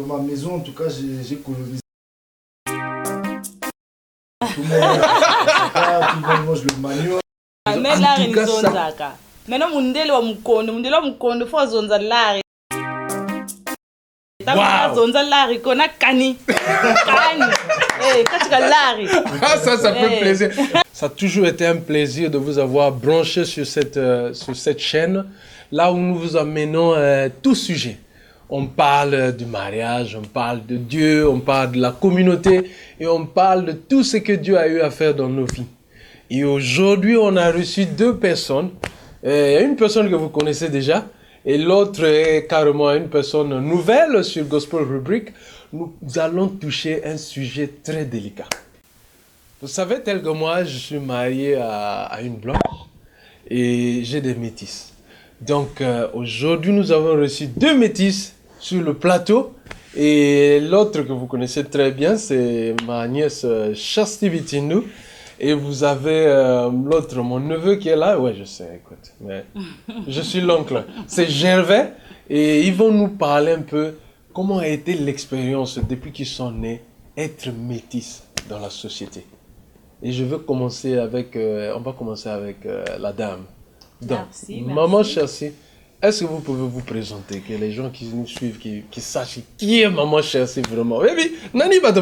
ma maison, en tout cas, j'ai colonisé. Tout le monde mange le manioc. Mais là, il zonzaka. Maintenant, mundele wa mukondo, faut zonza lari. Wow. Zonza lari, kona kani. Kani. Katika lari. Ah, ça fait plaisir. Ça a toujours été un plaisir de vous avoir branché sur cette chaîne, là où nous vous amenons tout sujet. On parle du mariage, on parle de Dieu, on parle de la communauté et on parle de tout ce que Dieu a eu à faire dans nos vies. Et aujourd'hui, on a reçu deux personnes. Une personne que vous connaissez déjà et l'autre est carrément une personne nouvelle sur Gospel Rubric. Nous allons toucher un sujet très délicat. Vous savez, tel que moi, je suis marié à une blanche et j'ai des métis. Donc aujourd'hui, nous avons reçu deux métis sur le plateau. Et l'autre que vous connaissez très bien, c'est ma nièce Chasti Bitinou. Et vous avez l'autre, mon neveu qui est là. Ouais, je sais, écoute. Mais je suis l'oncle. C'est Gervais. Et ils vont nous parler un peu comment a été l'expérience depuis qu'ils sont nés, être métis dans la société. Et je veux commencer avec, on va commencer avec la dame. Donc, Merci. Maman Chelsea, est-ce que vous pouvez vous présenter, que les gens qui nous suivent, qui sachent qui est Maman Chelsea vraiment? Baby, Nani va te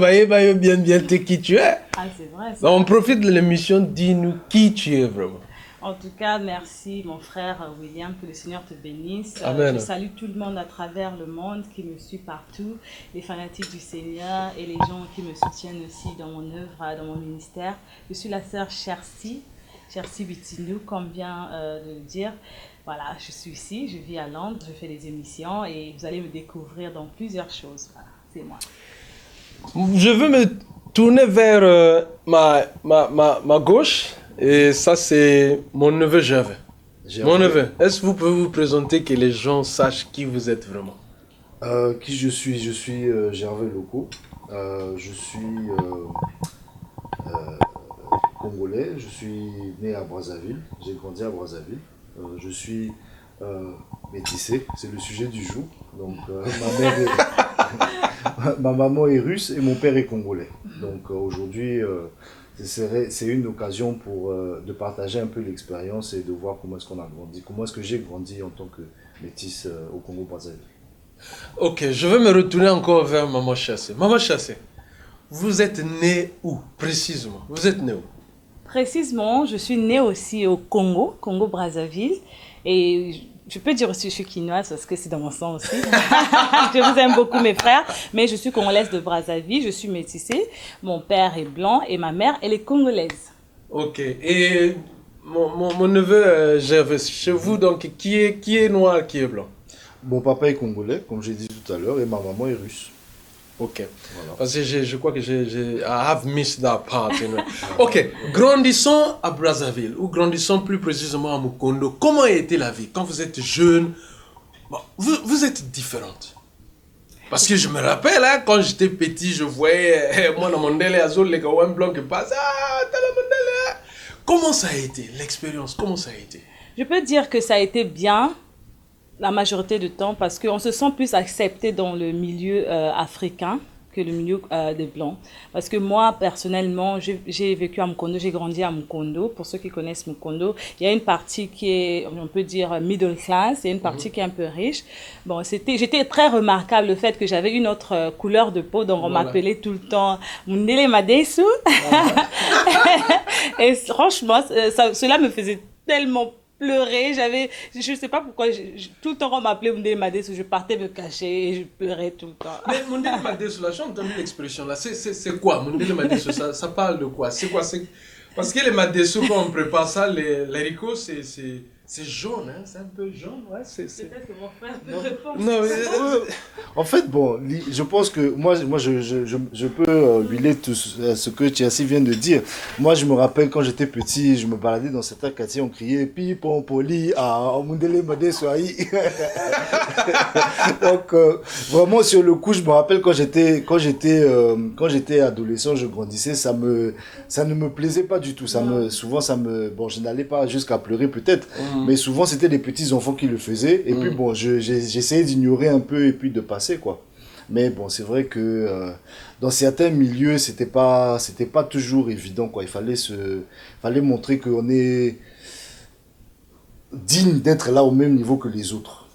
bien qui tu es. Ah, c'est vrai. Donc, on profite de l'émission, dis-nous qui tu es vraiment. En tout cas, merci mon frère William, que le Seigneur te bénisse. Amen. Je salue tout le monde à travers le monde qui me suit partout, les fanatiques du Seigneur et les gens qui me soutiennent aussi dans mon œuvre, dans mon ministère. Je suis la sœur Chelsea Bitinou, comme vient de le dire. Voilà, je suis ici, je vis à Londres, je fais des émissions et vous allez me découvrir dans plusieurs choses. Voilà, c'est moi. Je veux me tourner vers ma gauche. Et ça, c'est mon neveu Gervais. Mon neveu, est-ce que vous pouvez vous présenter, que les gens sachent qui vous êtes vraiment? Qui je suis? Je suis Gervais Loco. Je suis congolais. Je suis né à Brazzaville. J'ai grandi à Brazzaville. Je suis métissé. C'est le sujet du jour. Donc, ma maman est russe et mon père est congolais. Donc, aujourd'hui... c'est une occasion de partager un peu l'expérience et de voir comment est-ce qu'on a grandi, comment est-ce que j'ai grandi en tant que métis au Congo-Brazzaville. Ok, je vais me retourner encore vers Maman Chassé. Maman Chassé, vous êtes né où précisément? Vous êtes né où? Précisément, je suis née aussi au Congo-Brazzaville. Et je peux dire aussi que je suis quinoise parce que c'est dans mon sang aussi. Je vous aime beaucoup mes frères, mais je suis congolaise de Brazzaville, je suis métissée. Mon père est blanc et ma mère, elle est congolaise. Ok, et mon neveu Gervais, chez vous, donc, qui est noir, qui est blanc? Mon papa est congolais, comme j'ai dit tout à l'heure, et ma maman est russe. Ok, Voilà. parce que je crois que I have missed that part. You know. Ok, grandissons à Brazzaville, ou grandissons plus précisément à Mukondo. Comment a été la vie quand vous êtes jeune? Bon, vous êtes différente. Parce que je me rappelle, hein, quand j'étais petit, je voyais, moi, dans mon délai azul, les gars, un blanc qui passe, t'as la mondele. Comment ça a été, l'expérience? Comment ça a été? Je peux dire que ça a été bien la majorité du temps parce qu'on se sent plus accepté dans le milieu africain que le milieu des Blancs. Parce que moi, personnellement, j'ai vécu à Mukondo, j'ai grandi à Mukondo. Pour ceux qui connaissent Mukondo, il y a une partie qui est, on peut dire, middle class, et une partie qui est un peu riche. Bon, j'étais très remarquable le fait que j'avais une autre couleur de peau, donc on m'appelait tout le temps Mundele Madesu. Et franchement, cela me faisait tellement pleurer, je ne sais pas pourquoi, tout le temps on m'appelait Mundele Madesu, je partais me cacher et je pleurais tout le temps. Mais Mundele Madesu, là, j'ai entendu l'expression là, c'est quoi Mundele Madesu, ça parle de quoi? C'est quoi? Parce que les Madesu, quand on prépare ça, les haricots, c'est jaune, hein? C'est un peu jaune, ouais. Peut-être que mon frère peut répondre. Non, mais, En fait, bon, je pense que moi je peux huiler tout ce que Chelsea vient de dire. Moi, je me rappelle quand j'étais petit, je me baladais dans certains quartiers, on criait Pipon Poli à Mundele Madesu. Donc, vraiment, sur le coup, je me rappelle quand j'étais adolescent, je grandissais, ça ne me plaisait pas du tout. Souvent, bon, je n'allais pas jusqu'à pleurer peut-être, mais souvent, c'était les petits enfants qui le faisaient. Et puis, bon, j'essayais d'ignorer un peu et puis de passer, quoi. Mais bon, c'est vrai que dans certains milieux, c'était pas toujours évident, quoi. Fallait montrer qu'on est digne d'être là au même niveau que les autres.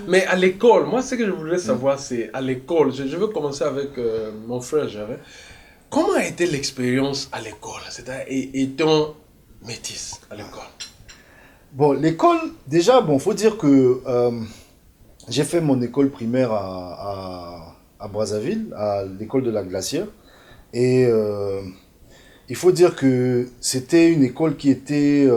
Mais à l'école, moi, ce que je voudrais savoir, c'est à l'école. Je veux commencer avec mon frère Javet. Comment a été l'expérience à l'école? C'est-à-dire, étant métisse à l'école? Bon, l'école, déjà, bon, faut dire que j'ai fait mon école primaire à Brazzaville, à l'école de la Glacière. Et il faut dire que c'était une école qui était,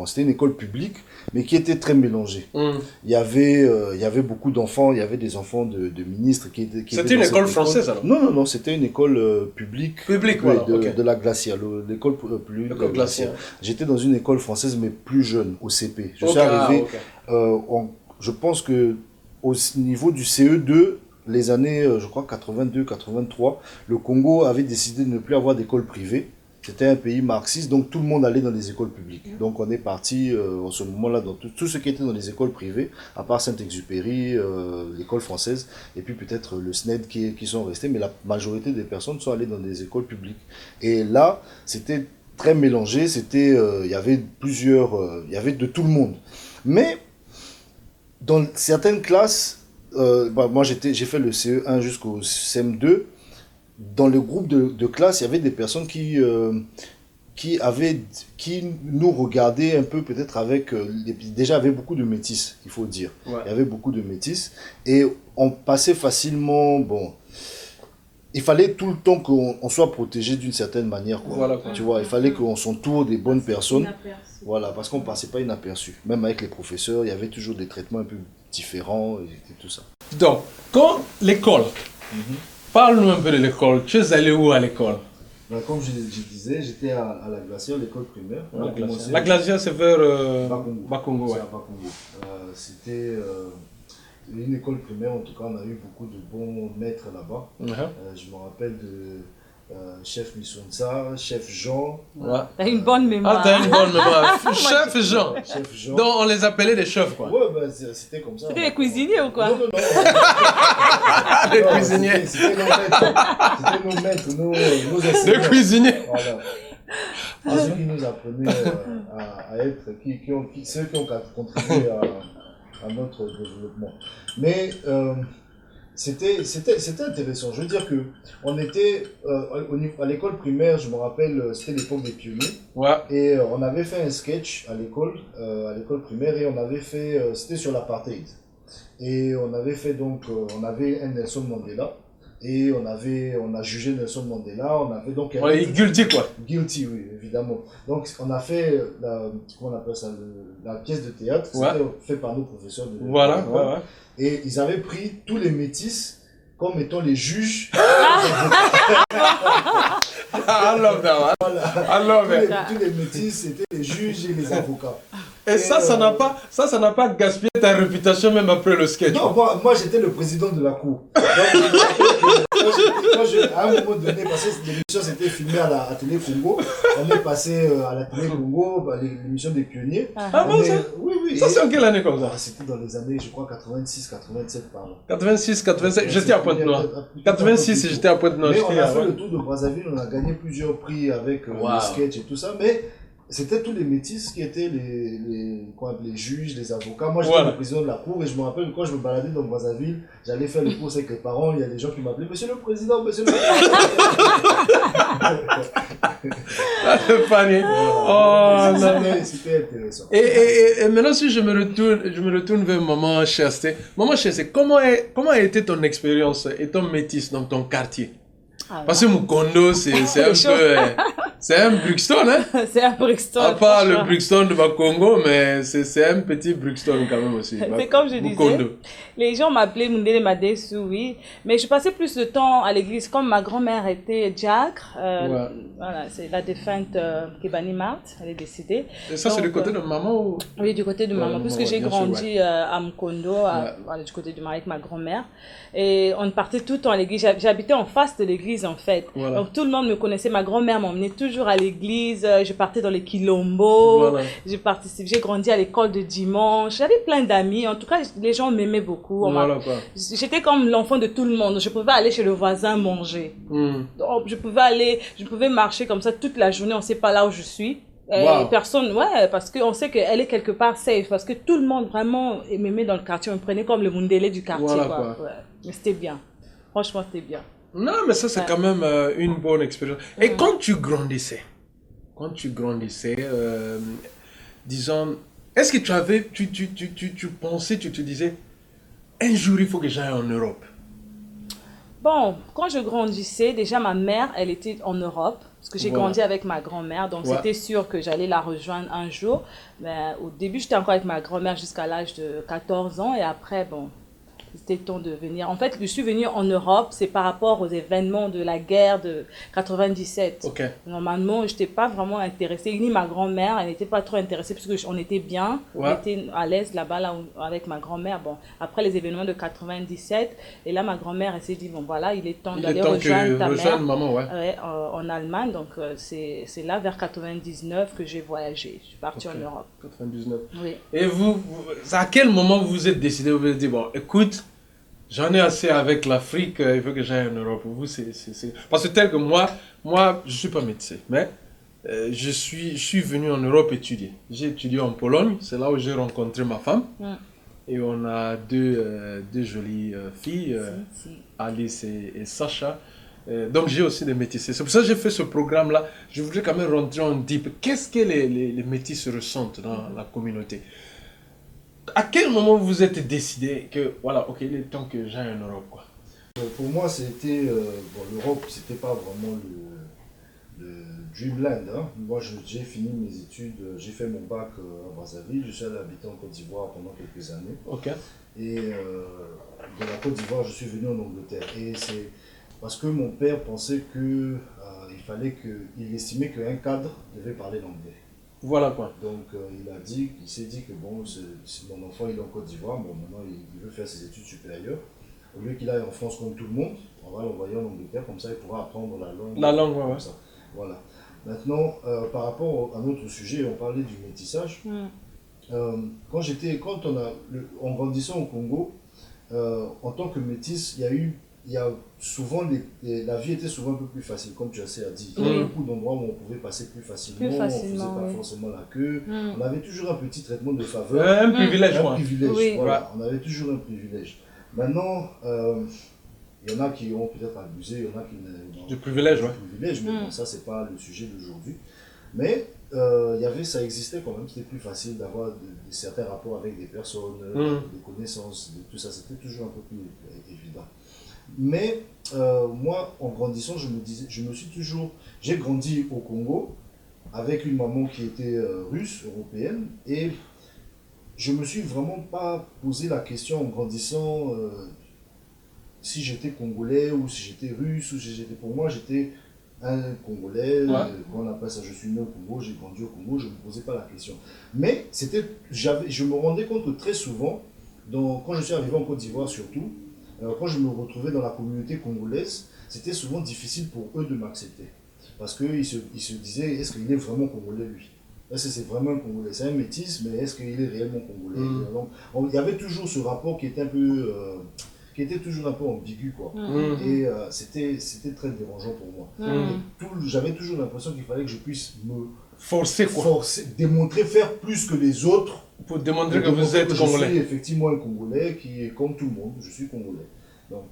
c'était une école publique, mais qui était très mélangée. Il y avait beaucoup d'enfants, il y avait des enfants de ministres qui étaient C'était une école française alors? Non, c'était une école publique, voilà, de la Glacière, l'école publique de la Glacière. J'étais dans une école française, mais plus jeune, au CP. Je suis arrivé, je pense que au niveau du CE2, les années, je crois, 82-83, le Congo avait décidé de ne plus avoir d'école privée. C'était un pays marxiste, donc tout le monde allait dans les écoles publiques. Donc on est parti, en ce moment-là, dans tout ce qui était dans les écoles privées, à part Saint-Exupéry, l'école française, et puis peut-être le SNED qui sont restés, mais la majorité des personnes sont allées dans des écoles publiques. Et là, c'était très mélangé, il y avait il y avait de tout le monde. Mais, dans certaines classes, moi j'ai fait le CE1 jusqu'au CM2, dans le groupe de classe, il y avait des personnes qui nous regardaient un peu peut-être avec... déjà, il y avait beaucoup de métis, il faut dire. Ouais. Il y avait beaucoup de métis. Et on passait facilement... Bon, il fallait tout le temps qu'on soit protégé d'une certaine manière. Quoi. Voilà, quoi. Tu vois, il fallait qu'on s'entoure des bonnes personnes. Voilà, parce qu'on ne passait pas inaperçu. Même avec les professeurs, il y avait toujours des traitements un peu différents et tout ça. Donc, quand l'école... Parle-nous un peu de l'école. Tu es allé où à l'école? Comme je disais, j'étais à la Glacière, l'école primaire. La Glacière, c'est vers Bakongo. C'est à Bakongo. C'était une école primaire, en tout cas, on a eu beaucoup de bons maîtres là-bas. Je me rappelle de chef Missonsa, chef Jean. Ouais. T'as une bonne mémoire. T'as une bonne mémoire. Chef Jean. Donc on les appelait des chefs, quoi. Ouais, c'était comme ça. C'était des cuisiniers ou quoi? Non. Des cuisiniers. C'était nos maîtres, nos enseignants. Des cuisiniers. Voilà. Ceux qui nous apprenaient à être, ceux qui ont contribué à notre développement. Mais c'était intéressant. Je veux dire que on était à l'école primaire, je me rappelle, c'était l'époque des pionniers. Ouais. Et on avait fait un sketch à l'école primaire et on avait fait, c'était sur l'apartheid. Et on avait fait donc, on avait un Nelson Mandela. Et on a jugé Nelson Mandela, on avait donc... On est guilty, quoi. Guilty, oui, évidemment. Donc, on a fait, comment on appelle ça, la pièce de théâtre, ouais. C'était fait par nos professeurs de voilà, ouais. Et ils avaient pris tous les métis comme étant les juges. I love that one. Voilà. I love it. Tous les métis, c'était les juges et les avocats. Et ça n'a pas gaspillé ta réputation même après le sketch. Non, moi j'étais le président de la cour. Donc, à un moment donné, parce que l'émission s'était filmée à la Télé Congo, on est passé à la Télé Congo, l'émission des pionniers. Ah bon, ça? Oui. Ça, c'est en quelle année comme ça? C'était dans les années, je crois, 86, 87 par là. 86, 87, j'étais à Pointe-Noire. 86, j'étais à Pointe-Noire. Mais on a fait le tour de Brazzaville, on a gagné plusieurs prix avec le sketch et tout ça, mais c'était tous les métis qui étaient les juges, les avocats. Moi, j'étais le président de la cour et je me rappelle quand je me baladais dans Brazzaville, j'allais faire le cours avec les parents, il y a des gens qui m'appelaient « Monsieur le Président, Monsieur le Président !» C'était intéressant. Et maintenant, si je me retourne vers Maman Chasté. Maman Chasté, comment a été ton expérience étant métisse dans ton quartier? Parce que Mukondo, c'est un peu... C'est un Brixton, hein? C'est un Brixton. À part le Brixton de Bakongo, mais c'est un petit Brixton quand même aussi. C'est comme je disais, les gens m'appelaient Mundele Madesu, oui. Mais je passais plus de temps à l'église. Comme ma grand-mère était diacre, voilà, c'est la défunte Kebani Marthe, elle est décédée. Et ça, c'est du côté de maman ou... Oui, du côté de maman, puisque j'ai grandi à Mukondo, voilà, du côté de avec ma grand-mère. Et on partait tout le temps à l'église. J'habitais en face de l'église. l'église en fait. Voilà. Donc tout le monde me connaissait. Ma grand-mère m'emmenait toujours à l'église. Je partais dans les quilombos. Voilà. J'ai grandi à l'école de dimanche. J'avais plein d'amis. En tout cas, les gens m'aimaient beaucoup. Voilà, quoi. J'étais comme l'enfant de tout le monde. Je pouvais aller chez le voisin manger. Donc, je pouvais marcher comme ça toute la journée. On ne sait pas là où je suis. Wow. Personne, ouais, parce qu'on sait qu'elle est quelque part safe, parce que tout le monde vraiment m'aimait dans le quartier, on me prenait comme le Mundele du quartier, Voilà, quoi. Ouais. Mais c'était bien, franchement c'était bien. Non, mais ça c'est quand même une bonne expérience. Et quand tu grandissais, disons, est-ce que tu pensais, tu te disais, un jour il faut que j'aille en Europe? Bon, quand je grandissais, déjà ma mère, elle était en Europe, parce que j'ai grandi avec ma grand-mère, donc c'était sûr que j'allais la rejoindre un jour. Mais au début, j'étais encore avec ma grand-mère jusqu'à l'âge de 14 ans, et après, bon, c'était temps de venir. En fait, je suis venue en Europe, c'est par rapport aux événements de la guerre de 97. Okay. Normalement, je n'étais pas vraiment intéressée, ni ma grand-mère, elle n'était pas trop intéressée, parce qu'on était bien, on était à l'aise là-bas là, avec ma grand-mère. Bon, après les événements de 97, et là, ma grand-mère, elle s'est dit, bon voilà, il est temps d'aller rejoindre ta mère maman, en Allemagne. Donc, c'est là, vers 99, que j'ai voyagé. Je suis partie en Europe. 99. Oui. Et vous, à quel moment vous vous êtes décidé, vous vous êtes dit, bon, écoute, j'en ai assez avec l'Afrique, il faut que j'aille en Europe. Vous, c'est... Parce que tel que moi, je ne suis pas médecin, mais je suis venu en Europe étudier. J'ai étudié en Pologne, c'est là où j'ai rencontré ma femme. Et on a deux jolies filles, Alice et Sacha. Donc j'ai aussi des métissés. C'est pour ça que j'ai fait ce programme-là. Je voudrais quand même rentrer en deep. Qu'est-ce que les métis ressentent dans la communauté? À quel moment vous êtes décidé que, voilà, ok, il est temps que j'aille en Europe, quoi? Pour moi, c'était... l'Europe, c'était pas vraiment le dreamland. Hein. Moi, j'ai fini mes études, j'ai fait mon bac à Brazzaville. Je suis allé habiter en Côte d'Ivoire pendant quelques années. Ok. Et de la Côte d'Ivoire, je suis venu en Angleterre. Et c'est parce que mon père pensait que il estimait qu'un cadre devait parler l'anglais. Voilà quoi. Donc il s'est dit que bon, mon enfant il est en Côte d'Ivoire, bon maintenant il veut faire ses études supérieures. Au lieu qu'il aille en France comme tout le monde, on va l'envoyer en Angleterre, comme ça il pourra apprendre la langue. La langue, ouais. Ça. Voilà. Maintenant, par rapport à notre sujet, on parlait du métissage. En grandissant au Congo, en tant que métis, la vie était souvent un peu plus facile, comme tu as assez dit. Il y avait beaucoup d'endroits où on pouvait passer plus facilement, on ne faisait pas forcément la queue. On avait toujours un petit traitement de faveur. Un privilège, un privilège, voilà. On avait toujours un privilège. Maintenant, il y en a qui ont peut-être abusé, il y en a qui n'ont du privilège, mais bon, ça, c'est pas le sujet d'aujourd'hui. Mais ça existait quand même, c'était plus facile d'avoir certains rapports avec des personnes, des connaissances, tout ça, c'était toujours un peu plus évident. Mais moi, en grandissant, j'ai grandi au Congo avec une maman qui était russe, européenne, et je me suis vraiment pas posé la question en grandissant si j'étais congolais ou si j'étais russe ou si j'étais. Pour moi, j'étais un Congolais, on appelle ça, je suis né au Congo, j'ai grandi au Congo, je ne me posais pas la question. Mais je me rendais compte que très souvent, quand je suis arrivé en Côte d'Ivoire surtout, quand je me retrouvais dans la communauté congolaise, c'était souvent difficile pour eux de m'accepter. Parce qu'ils se disaient, est-ce qu'il est vraiment congolais lui? Est-ce que c'est vraiment un Congolais? C'est un métis, mais est-ce qu'il est réellement congolais? Donc, il y avait toujours ce rapport qui était un peu... qui était toujours un peu ambigu, quoi. Et c'était très dérangeant pour moi. J'avais toujours l'impression qu'il fallait que je puisse me forcer, démontrer, faire plus que les autres. Pour démontrer que vous êtes congolais. Je suis effectivement un Congolais qui est comme tout le monde, je suis congolais. Donc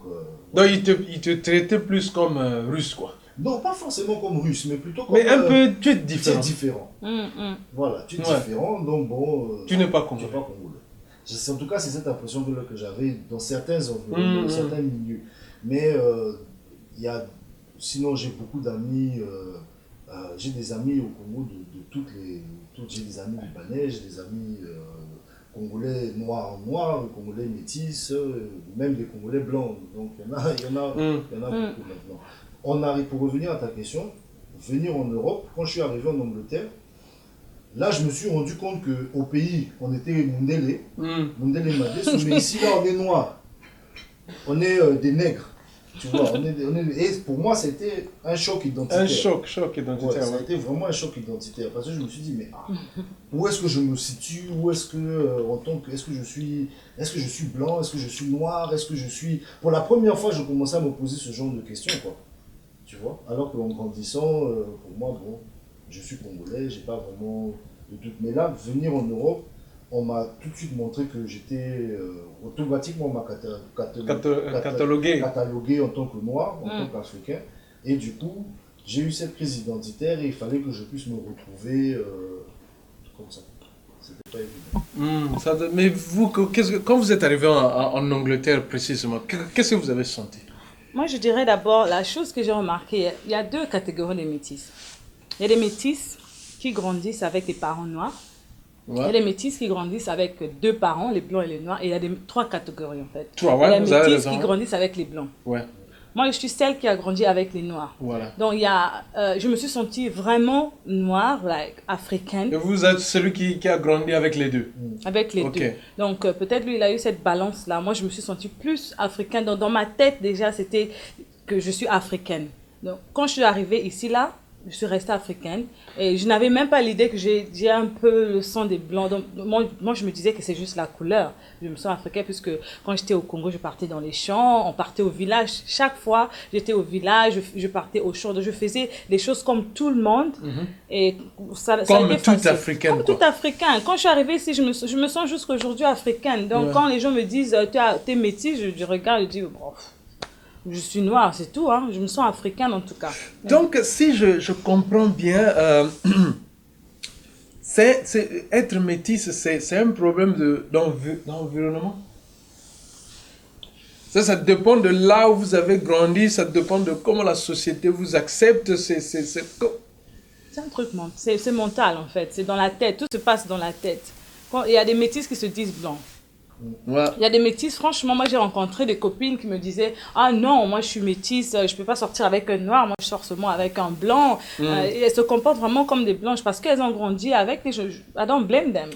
il te traitait plus comme russe, quoi. Non, pas forcément comme russe, mais plutôt comme... Mais un peu, tu es différent. Tu es différent. Voilà, tu es différent, donc bon... tu n'es pas congolais. En tout cas, c'est cette impression que j'avais dans certains environnements, dans certains milieux. Mais sinon, j'ai beaucoup d'amis, j'ai des amis au Congo j'ai des amis libanais, j'ai des amis congolais noirs, congolais métis, même des congolais blancs. Donc il y en a beaucoup maintenant. Pour revenir à ta question, venir en Europe, quand je suis arrivé en Angleterre, là, je me suis rendu compte qu'au pays, on était Mundele Madé, mais ici, là, on est noirs. On est des nègres. Tu vois, et pour moi, c'était un choc identitaire. Un choc identitaire. Ouais, ça a été vraiment un choc identitaire. Parce que je me suis dit, mais où est-ce que je me situe? Où est-ce que, est-ce que je suis blanc? Est-ce que je suis noir? Est-ce que je suis... Pour la première fois, je commençais à me poser ce genre de questions, quoi. Tu vois? Alors qu'en grandissant, pour moi, bon, je suis congolais, j'ai pas vraiment de doute. Mais là, venir en Europe, on m'a tout de suite montré que j'étais automatiquement on m'a catalogué en tant que noir, en tant qu'Africain. Et du coup, j'ai eu cette crise identitaire et il fallait que je puisse me retrouver comme ça. C'était pas évident. Mais vous, quand vous êtes arrivé en Angleterre précisément, qu'est-ce que vous avez senti? Moi, je dirais d'abord, la chose que j'ai remarquée, il y a deux catégories de métis. Il y a des métis qui grandissent avec des parents noirs. Ouais. Il y a des métis qui grandissent avec deux parents, les blancs et les noirs. Et il y a trois catégories en fait. Il y a des métis qui grandissent avec les blancs. Ouais. Moi, je suis celle qui a grandi avec les noirs. Voilà. Donc, je me suis sentie vraiment noire, africaine. Et vous êtes celui qui a grandi avec les deux? Avec les deux. Donc, peut-être lui, il a eu cette balance-là. Moi, je me suis sentie plus africaine. Donc, dans ma tête, déjà, c'était que je suis africaine. Donc, quand je suis arrivée ici, là, je suis restée africaine et je n'avais même pas l'idée que j'ai un peu le sang des blancs. Donc, moi, je me disais que c'est juste la couleur. Je me sens africaine puisque quand j'étais au Congo, je partais dans les champs, on partait au village. Chaque fois, j'étais au village, je partais au champ. Donc, je faisais des choses comme tout le monde. Et ça comme a été tout africaine. Comme tout africain. Quand je suis arrivée ici, je me sens jusqu'aujourd'hui africaine. Donc, quand les gens me disent « t'es métis », je regarde et je dis « je suis noire, c'est tout, hein. Je me sens africaine en tout cas. Donc, si je comprends bien, être métisse, c'est un problème d'environnement. Ça dépend de là où vous avez grandi, ça dépend de comment la société vous accepte. C'est un truc, c'est mental en fait, c'est dans la tête, tout se passe dans la tête. Il y a des métis qui se disent blancs. Ouais. Il y a des métisses, franchement, moi j'ai rencontré des copines qui me disaient « Ah non, moi je suis métisse, je peux pas sortir avec un noir, moi je sors seulement avec un blanc. Et elles se comportent vraiment comme des blanches parce qu'elles ont grandi avec, I don't blame them.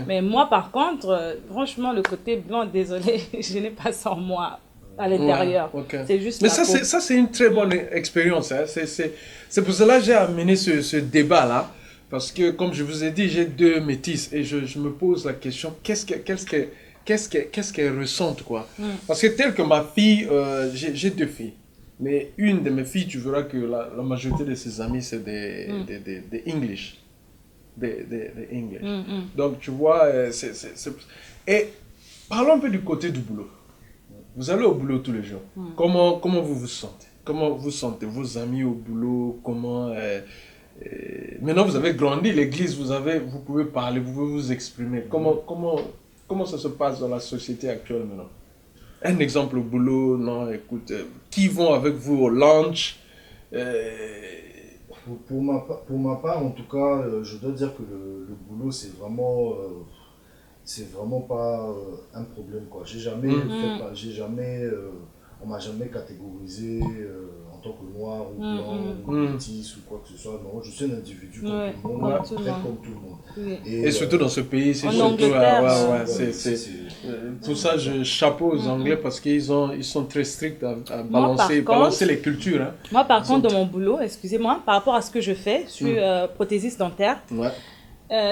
Mais moi par contre, franchement le côté blanc, désolé, je n'ai pas ça en moi à l'intérieur. C'est juste. Mais ça c'est une très bonne expérience. Hein. C'est pour cela que j'ai amené ce débat-là. Parce que comme je vous ai dit, j'ai deux métisses et je me pose la question, qu'est-ce qu'elles ressentent, quoi. Parce que tel que ma fille, j'ai deux filles. Mais une de mes filles, tu verras que la majorité de ses amis, c'est des English. Des English. Donc, tu vois, Et parlons un peu du côté du boulot. Vous allez au boulot tous les jours. Comment vous vous sentez? Comment vous sentez vos amis au boulot? Comment... maintenant, vous avez grandi, l'église, vous pouvez parler, vous pouvez vous exprimer. Comment ça se passe dans la société actuelle maintenant? Un exemple au boulot, non, écoute, qui vont avec vous au lunch? Pour ma part, en tout cas, je dois dire que le boulot, c'est vraiment pas un problème, quoi. On m'a jamais catégorisé en tant que noir ou blanc ou métis ou quoi que ce soit. Non, je suis un individu comme tout le monde, comme tout le monde. Et surtout dans ce pays, c'est surtout... pour ça, je chapeau aux Anglais parce qu'ils sont très stricts à balancer les cultures. Hein. Moi, par contre, dans mon boulot, excusez-moi, par rapport à ce que je fais, je suis prothésiste dentaire.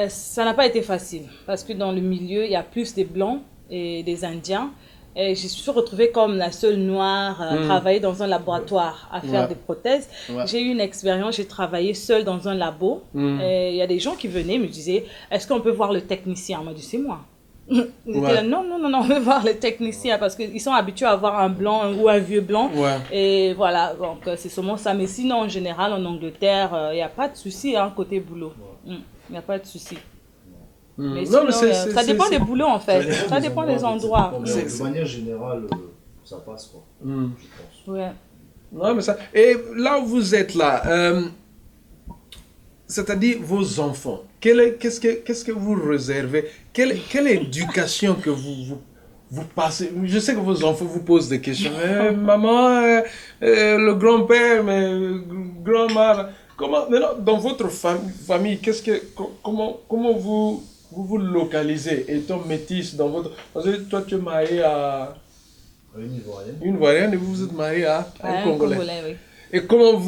Ça n'a pas été facile parce que dans le milieu, il y a plus des Blancs et des Indiens. Et je suis retrouvée comme la seule noire à travailler dans un laboratoire, à faire des prothèses. J'ai eu une expérience, j'ai travaillé seule dans un labo. Et il y a des gens qui venaient me disaient, est-ce qu'on peut voir le technicien? Moi, je dis, c'est moi. Ils étaient là, non, on veut voir le technicien parce qu'ils sont habitués à voir un blanc ou un vieux blanc. Et voilà, donc c'est seulement ça. Mais sinon, en général, en Angleterre, il n'y a pas de souci côté boulot. Il n'y a pas de souci. Mais sinon, ça dépend des boulots en fait, ça dépend des endroits. De manière générale, ça passe quoi, je pense. Ouais, mais ça... Et là où vous êtes là, c'est-à-dire vos enfants, qu'est-ce que vous réservez, quelle éducation que vous passez? Je sais que vos enfants vous posent des questions. Maman, le grand-père, grand-mère, maintenant, dans votre famille, comment vous localisez, étant métisse dans votre... Parce que toi, tu es marié à Une Ivoirienne. Une Ivoirienne et vous êtes marié à un Congolais. Oui. Et comment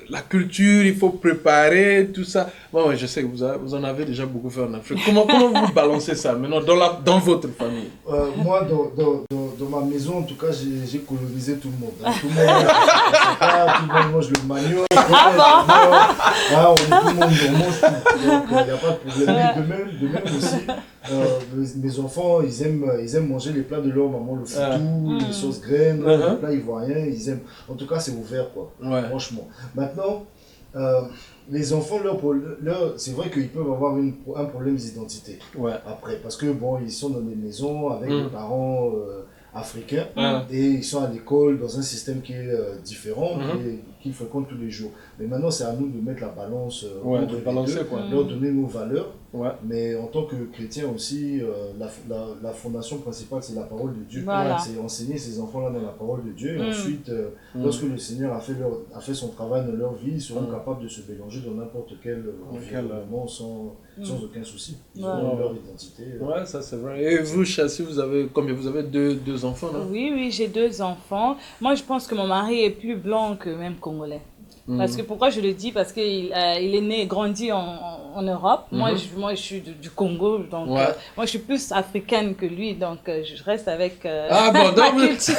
la culture, il faut préparer, tout ça. Bon, je sais que vous en avez déjà beaucoup fait en Afrique. Comment vous balancez ça maintenant dans votre famille? Moi, dans ma maison, en tout cas, j'ai colonisé tout le monde. Hein. Tout le monde mange le manioc. Tout le monde mange tout. Donc, il n'y a pas de problème. De même aussi, mes enfants, ils aiment manger les plats de leur maman, le foutou, les sauces graines, les plats ivoiriens. Ils aiment. En tout cas, c'est ouvert, quoi. Ouais. Franchement. Maintenant, les enfants, c'est vrai qu'ils peuvent avoir un problème d'identité. Ouais. Après, parce que bon, ils sont dans des maisons avec des parents africains et ils sont à l'école dans un système qui est différent et qu'ils fréquentent tous les jours. Mais maintenant, c'est à nous de mettre la balance, de balancer, leur donner nos valeurs. Ouais. Mais en tant que chrétien aussi, la fondation principale, c'est la parole de Dieu. Voilà. C'est enseigner ces enfants-là dans la parole de Dieu. Et ensuite, lorsque le Seigneur a fait son travail dans leur vie, ils seront capables de se mélanger dans n'importe quel environnement sans aucun souci. Ils auront leur identité. Ouais, ça c'est vrai. Et vous, Chassi, vous avez combien? Vous avez deux enfants, non? Oui, j'ai 2 enfants. Moi, je pense que mon mari est plus blanc que même congolais. Parce que pourquoi je le dis? Parce qu'il est né et grandi en Europe. Moi, je suis du Congo, donc moi je suis plus africaine que lui, donc je reste avec donc culture.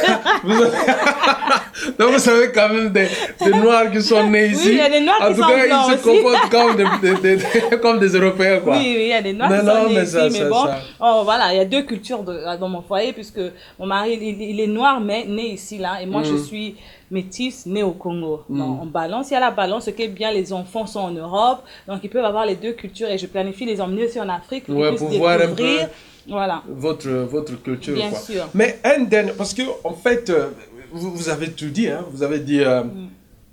Donc vous savez quand même des Noirs qui sont nés ici. Oui, il y a des Noirs qui sont blancs. En tout cas, ils se comportent comme des Européens, quoi. Oui, il y a des Noirs qui sont nés ici, mais bon, voilà, il y a 2 cultures dans mon foyer, puisque mon mari, il est noir, mais né ici, là, et moi je suis métis, née au Congo. Donc, on balance, il y a la balance, ce qui est bien, les enfants sont en Europe, donc ils peuvent avoir les 2 cultures, et je planifie les emmener aussi en Afrique pour qu'ils puissent voir découvrir un peu votre culture. Bien quoi. sûr. Mais un dernier, parce que en fait, vous avez tout dit, hein, vous avez dit,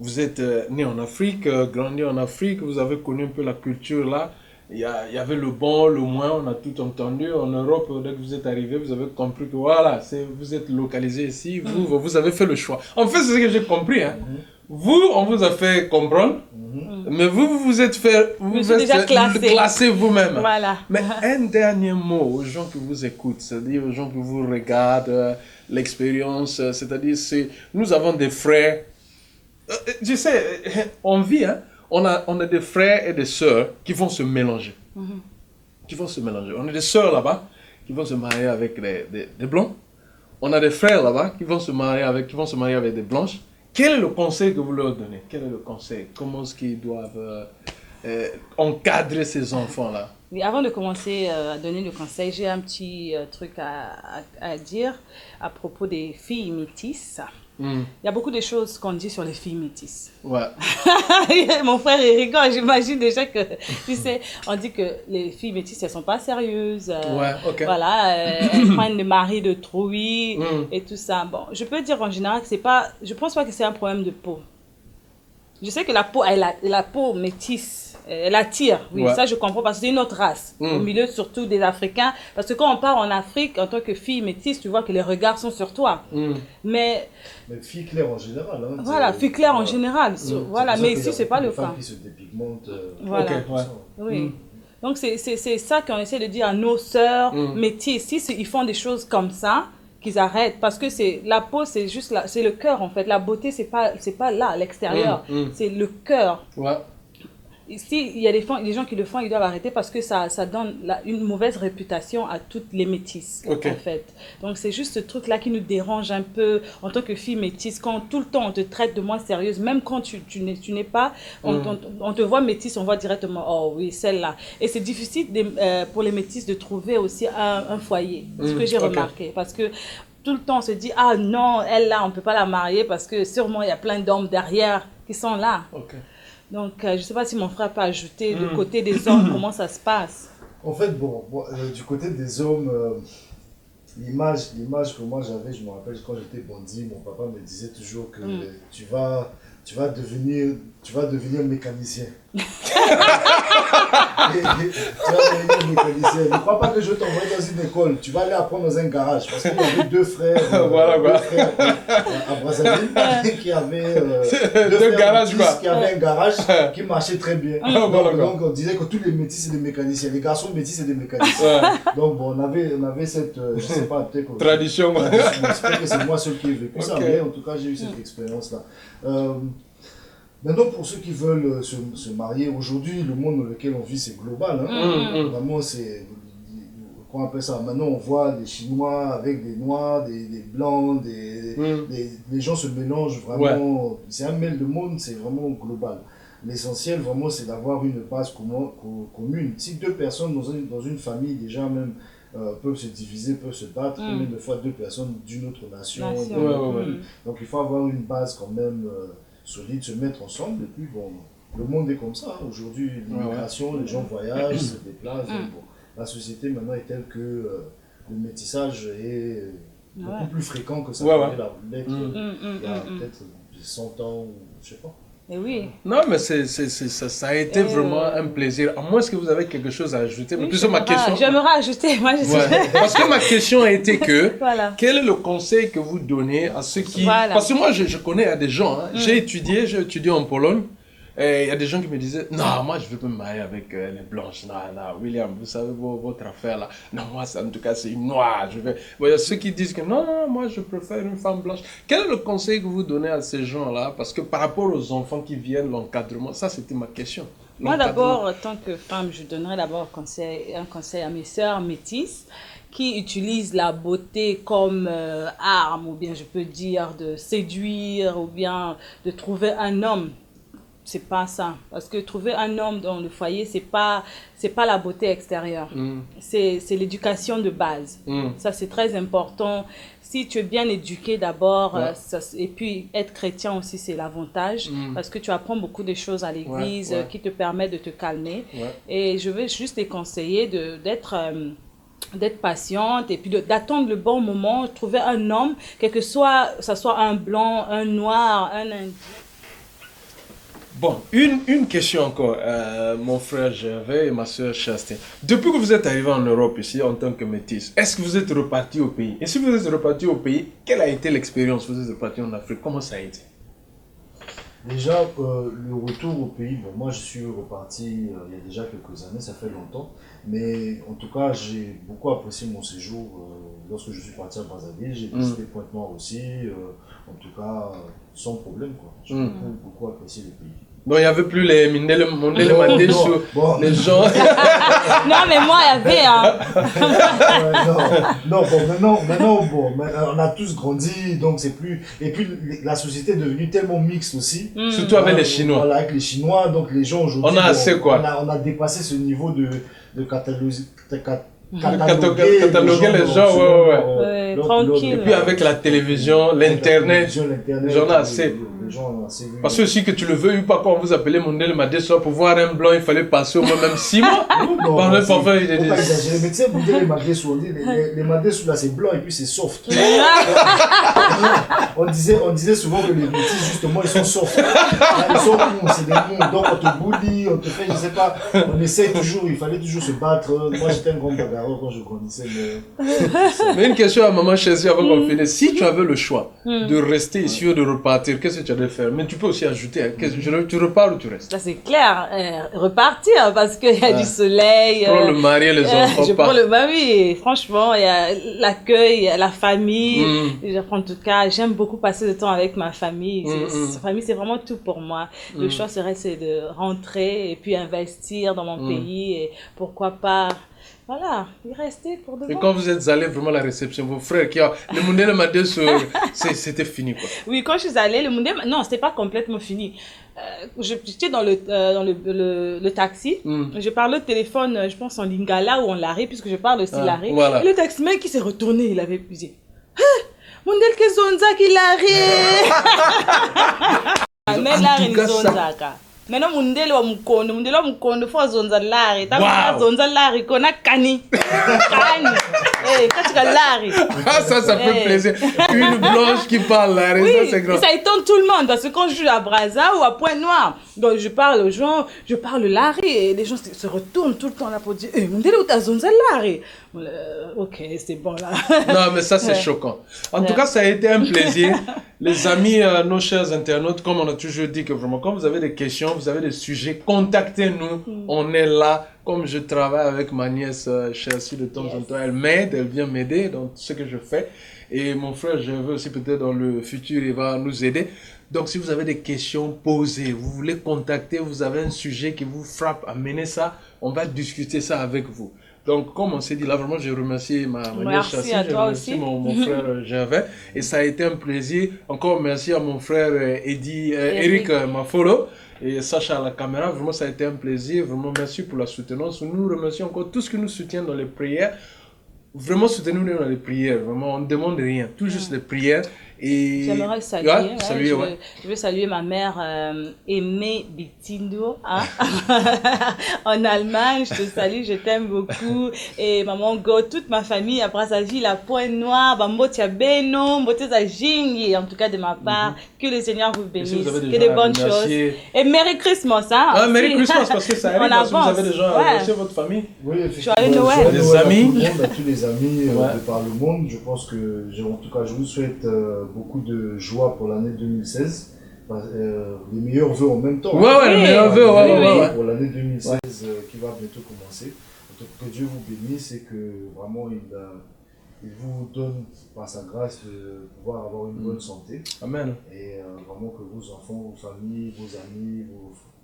vous êtes né en Afrique, grandi en Afrique, vous avez connu un peu la culture là. Il y avait le bon, le moins, on a tout entendu. En Europe, dès que vous êtes arrivé, vous avez compris que voilà, vous êtes localisé ici, vous avez fait le choix. En fait, c'est ce que j'ai compris. Hein. Vous, on vous a fait comprendre, mais vous êtes déjà classé vous-même. Voilà. Mais un dernier mot aux gens qui vous écoutent, c'est-à-dire aux gens qui vous regardent, l'expérience, c'est-à-dire nous avons des frères. Je sais, on vit, hein. On a des frères et des sœurs qui vont se mélanger. On a des sœurs là-bas qui vont se marier avec des blancs. On a des frères là-bas qui vont se marier avec des blanches. Quel est le conseil que vous leur donnez? Quel est le conseil? Comment est-ce qu'ils doivent encadrer ces enfants-là? Oui, avant de commencer à donner le conseil, j'ai un petit truc à dire à propos des filles métisses. Il y a beaucoup de choses qu'on dit sur les filles métisses. Ouais. Mon frère il rigole, j'imagine déjà que, tu sais, on dit que les filles métisses, elles sont pas sérieuses. Voilà, elles prennent le mari de trouille et tout ça. Bon, je peux dire en général que je pense pas que c'est un problème de peau. Je sais que la peau métisse, elle attire, ça je comprends parce que c'est une autre race, au milieu surtout des Africains. Parce que quand on part en Afrique, en tant que fille métisse, tu vois que les regards sont sur toi. Mais fille claire en général. Hein, voilà, fille claire en général. Voilà, mais ici, c'est pas le cas. Femmes qui se dépigmentent. Voilà. Oui. Donc c'est ça qu'on essaie de dire à nos sœurs métisses. Si ils font des choses comme ça, qu'ils arrêtent, parce que la peau, c'est juste là, c'est le cœur en fait. La beauté, c'est pas là à l'extérieur, c'est le cœur. Ici, il y a des gens qui le font, ils doivent arrêter parce que ça donne une mauvaise réputation à toutes les métisses, en fait. Donc, c'est juste ce truc-là qui nous dérange un peu en tant que fille métisse. Quand tout le temps, on te traite de moins sérieuse, même quand tu n'es pas, on te voit métisse, on voit directement, oh oui, celle-là. Et c'est difficile pour les métisses de trouver aussi un foyer, ce que j'ai remarqué. Parce que tout le temps, on se dit, ah non, elle-là, on ne peut pas la marier parce que sûrement, il y a plein d'hommes derrière qui sont là. Donc, je ne sais pas si mon frère peut ajouter du côté des hommes, comment ça se passe. En fait, du côté des hommes, l'image que moi j'avais, je me rappelle quand j'étais bandit, mon papa me disait toujours que tu vas devenir mécanicien. Tu vas devenir mécanicien. Ne crois pas que je vais t'envoyer dans une école. Tu vas aller apprendre dans un garage. Parce qu'il y avait deux frères, deux frères à Brazzaville qui avaient deux garages, qui avaient un garage qui marchait très bien. Donc on disait que tous les métis c'est des mécaniciens. Les garçons métis c'est des mécaniciens. Donc bon, on avait cette, je sais pas, peut-être tradition. J'espère que c'est moi seul qui ai vécu ça, mais en tout cas j'ai eu cette expérience-là. Maintenant, pour ceux qui veulent se marier, aujourd'hui, le monde dans lequel on vit, c'est global. Vraiment, c'est... Qu'on appelle ça? Maintenant, on voit des Chinois avec des Noirs, des Blancs, les gens se mélangent vraiment. Ouais. C'est un mail de monde, c'est vraiment global. L'essentiel, vraiment, c'est d'avoir une base commune. Si deux personnes dans une famille, déjà même, peuvent se diviser, peuvent se battre, combien de fois deux personnes d'une autre nation. Donc, il faut avoir une base quand même... solide, se mettre ensemble, et puis bon, le monde est comme ça. Aujourd'hui, l'immigration, les gens voyagent, se déplacent. Donc, bon, la société maintenant est telle que le métissage est beaucoup plus fréquent que ça pouvait l'être il y a peut-être 100 ans, ou je sais pas. Et oui. Non, mais ça a été vraiment un plaisir. À moins que vous avez quelque chose à ajouter. Mais plutôt ma question. J'aimerais ajouter. Moi, Parce que ma question a été que quel est le conseil que vous donnez à ceux qui. Parce que moi, je connais des gens. Hein. J'ai étudié en Pologne. Et il y a des gens qui me disaient, non, moi je veux pas me marier avec les blanches. Non, William, vous savez votre affaire là. Non, moi, en tout cas, c'est une noire. Il y a ceux qui disent que non, moi je préfère une femme blanche. Quel est le conseil que vous donnez à ces gens-là? Parce que par rapport aux enfants qui viennent, l'encadrement, ça c'était ma question. Moi d'abord, en tant que femme, je donnerais d'abord un conseil à mes sœurs métisses qui utilisent la beauté comme arme, ou bien je peux dire de séduire, ou bien de trouver un homme. C'est pas ça. Parce que trouver un homme dans le foyer, c'est pas la beauté extérieure. C'est l'éducation de base. Ça, c'est très important. Si tu es bien éduqué d'abord, et puis être chrétien aussi, c'est l'avantage. Parce que tu apprends beaucoup de choses à l'église qui te permettent de te calmer. Et je vais juste te conseiller d'être patiente et puis d'attendre le bon moment, trouver un homme, quel que soit, ça soit un blanc, un noir, un indien. Bon, une question encore, mon frère Gervais et ma soeur Chastin. Depuis que vous êtes arrivé en Europe ici en tant que métis, est-ce que vous êtes reparti au pays? Et si vous êtes reparti au pays, quelle a été l'expérience? Vous êtes reparti en Afrique, comment ça a été? Déjà, le retour au pays, bon, moi je suis reparti il y a déjà quelques années, ça fait longtemps, mais en tout cas j'ai beaucoup apprécié mon séjour lorsque je suis parti à Brazzaville, j'ai visité Pointe-Noire aussi, en tout cas sans problème quoi. J'ai beaucoup apprécié le pays. Donc il n'y avait plus les Mindele Mandé sur les gens. Non mais moi il y avait non, bon, maintenant bon, on a tous grandi, donc c'est plus... Et puis la société est devenue tellement mixte aussi. Surtout avec les Chinois. Voilà, avec les Chinois, donc les gens aujourd'hui... On a assez quoi. On a dépassé ce niveau de cataloguer les gens, tranquille. Et puis avec la télévision, l'internet, j'en ai assez. Parce que aussi que tu le veux ou pas, quand on vous appelait Mondele Madé-Soir pour voir un blanc, il fallait passer au moins même 6 mois. Parfois, il y a des... Les médecins Mondele Madé-Soir, les Madé-Soir là c'est blanc et puis c'est soft. On disait souvent que les métis justement ils sont soft. Ils sont mous, c'est des mous. Donc on te bully, on te fait, je sais pas, on essaye toujours, il fallait toujours se battre. Moi j'étais un grand bagarreur quand je grandissais. Mais une question à maman Chessie avant qu'on finisse. Si tu avais le choix de rester ici ou de repartir, qu'est-ce que tu allais faire? Mais tu peux aussi ajouter, tu repars ou tu restes? Ça c'est clair, repartir parce qu'il y a du soleil. Prends le mari et les enfants. Je prends le mari, franchement, il y a l'accueil, la famille. En tout cas, j'aime beaucoup passer du temps avec ma famille. Ma famille, c'est vraiment tout pour moi. Le choix serait de rentrer et puis investir dans mon pays et pourquoi pas... Voilà, y rester pour de bon. Et quand vous êtes allé vraiment à la réception, vos frères qui ont... Le Mondele Madé, c'était fini quoi. Oui, quand je suis allée, le Mondele... Non, c'était pas complètement fini. J'étais dans le taxi. Je parlais au téléphone, je pense en lingala ou en lari, puisque je parle aussi lari. Voilà. Et le taximan qui s'est retourné, il avait dit « Mondele Kezonza qui lari !» Mais là, il zonzaka. Maintenant, mundele wa mukondo, faut zonza lari. T'as zonza lari, kona kani. Kani. Katika lari. Ah, ça fait plaisir. Une blanche qui parle lari, oui, ça c'est grand. Ça étonne tout le monde parce que quand je joue à Brazza ou à Pointe-Noire, donc je parle aux gens, je parle lari et les gens se retournent tout le temps là pour dire mundele ou t'as zonza lari. Ok, c'est bon là. Non, mais ça c'est choquant. En tout cas, ça a été un plaisir. Les amis, nos chers internautes, comme on a toujours dit que vraiment, quand vous avez des questions, vous avez des sujets, contactez-nous. On est là. Comme je travaille avec ma nièce Chelsea de temps en temps, elle m'aide, elle vient m'aider dans ce que je fais. Et mon frère, je veux aussi peut-être dans le futur, il va nous aider. Donc, si vous avez des questions, posez. Vous voulez contacter, vous avez un sujet qui vous frappe, amenez ça. On va discuter ça avec vous. Donc, comme on s'est dit là, vraiment, je remercie ma nièce Chelsea, je remercie mon frère Gervais. Et ça a été un plaisir. Encore merci à mon frère Eric Mafolo. Et Sacha à la caméra, vraiment ça a été un plaisir, vraiment merci pour la soutenance. Nous remercions encore tous ceux qui nous soutiennent dans les prières. Vraiment soutenez-nous dans les prières, vraiment on ne demande rien, tout juste les prières. Et j'aimerais saluer, je veux saluer ma mère Aimée Bitindo en Allemagne. Je te salue, je t'aime beaucoup. Et maman Go, toute ma famille à Brazzaville, la Pointe-Noire, Bambotia Beno, Mboteza Jingi, en tout cas de ma part. Que le Seigneur vous bénisse, que des bonnes choses. Et Merry Christmas. Hein, Merry Christmas parce que ça arrive, parce que vous avez des gens à remercier votre famille. Oui, Joyeux Noël. Des amis. À tous les amis de par le monde. Je pense que, en tout cas, je vous souhaite beaucoup de joie pour l'année 2016. Les meilleurs vœux en même temps. Les meilleurs vœux, pour l'année 2016 qui va bientôt commencer. Que Dieu vous bénisse et que vraiment il vous donne par sa grâce de pouvoir avoir une bonne santé. Amen. Et vraiment que vos enfants, vos familles, vos amis,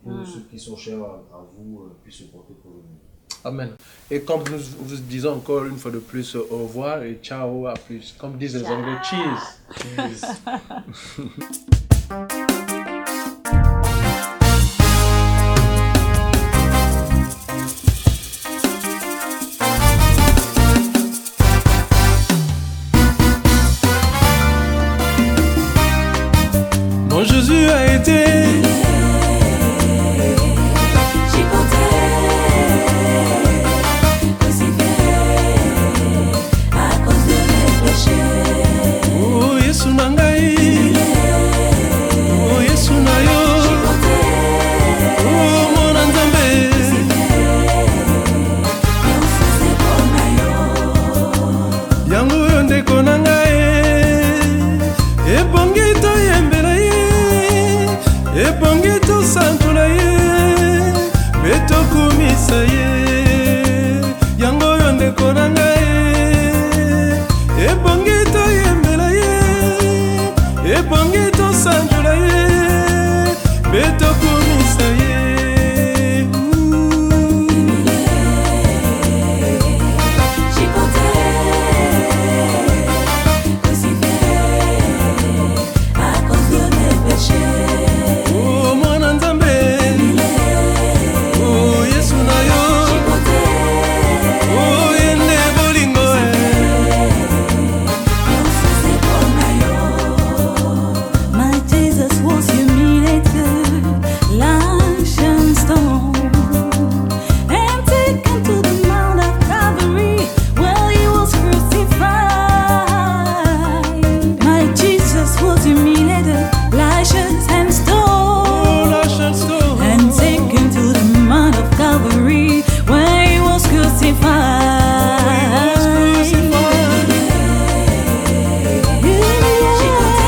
tous ceux qui sont chers à vous puissent se porter pour le mieux. Amen. Et comme nous vous disons encore une fois de plus au revoir et ciao, à plus. Comme disent les Anglais, cheers. Mon Jésus a été Beto